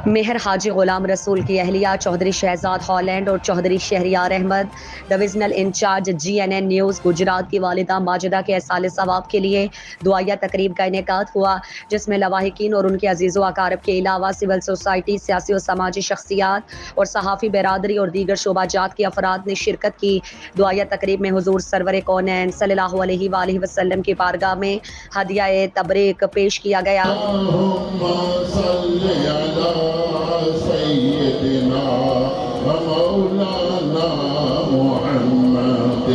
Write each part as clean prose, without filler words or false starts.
مہر حاجی غلام رسول کی اہلیہ چودھری شہزاد ہالینڈ اور Chaudhry Shehryar Ahmed divisional incharge GNN news Gujrat کی والدہ ماجدہ کے احصال ثواب کے لیے دعائیہ تقریب کا انعقاد ہوا، جس میں لواحقین اور ان کے عزیز و اقارب کے علاوہ سول سوسائٹی، سیاسی و سماجی شخصیات اور صحافی برادری اور دیگر شعبہ جات کے افراد نے شرکت کی۔ دعائیہ تقریب میں حضور سرور کونین صلی اللہ علیہ وآلہ وسلم کی بارگاہ میں ہدیہ تبریک پیش کیا گیا۔ سيدنا ومولانا محمد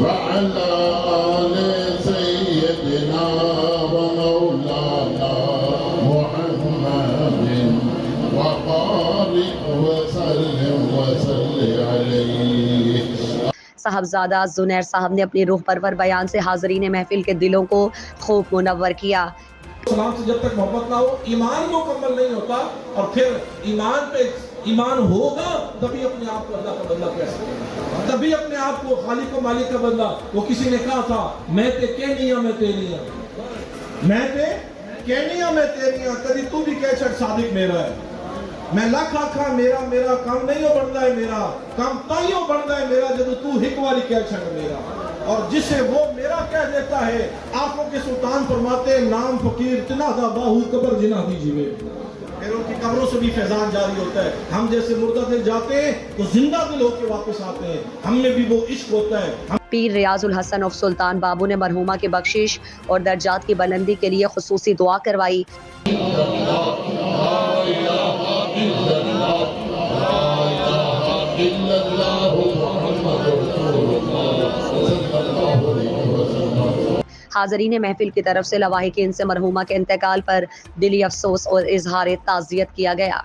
وعلى آل سيدنا ومولانا محمد وبارك وسلم عليه۔ صاحبزادہ زنیر صاحب نے اپنی روح پرور بیان سے حاضرین محفل کے دلوں کو خوب منور کیا۔ اسلام سے جب تک محبت نہ ہو ایمان مکمل نہیں ہوتا، اور پھر ایمان پہ ایمان ہوگا تبھی اپنے آپ کو اللہ کا بندہ کہہ سکے، تبھی اپنے آپ کو خالق و مالک کا بندہ۔ وہ کسی نے کہا تھا میں تے کہنی ہاں میں تیری ہاں، میں تے کہنی ہاں میں تیری ہاں، کدی تو بھی کہہ چھڑ صادق میرا ہے۔ میں لکھ آکھاں میرا کام نہیں ہو بڑھتا ہے، میرا کام تائیوں بڑھتا ہے میرا جب تو ہک والی کہہ چھڑ میرا۔ اور جسے وہ میرا کہہ دیتا ہے، آنکھوں کے سلطان فرماتے نام فقیر تنا دا باہو قبر جنا دی جیوے، پھر ان کی قبروں سے بھی فیضان جاری ہوتا ہے۔ ہم جیسے مردہ دل جاتے ہیں تو زندہ دل ہو کے واپس آتے ہیں، ہم میں بھی وہ عشق ہوتا ہے۔ پیر ریاض الحسن اف سلطان بابو نے مرحومہ کی بخشش اور درجات کی بلندی کے لیے خصوصی دعا کروائی۔ حاضرین محفل کی طرف سے لواحقین سے مرحومہ کے انتقال پر دلی افسوس اور اظہار تعزیت کیا گیا۔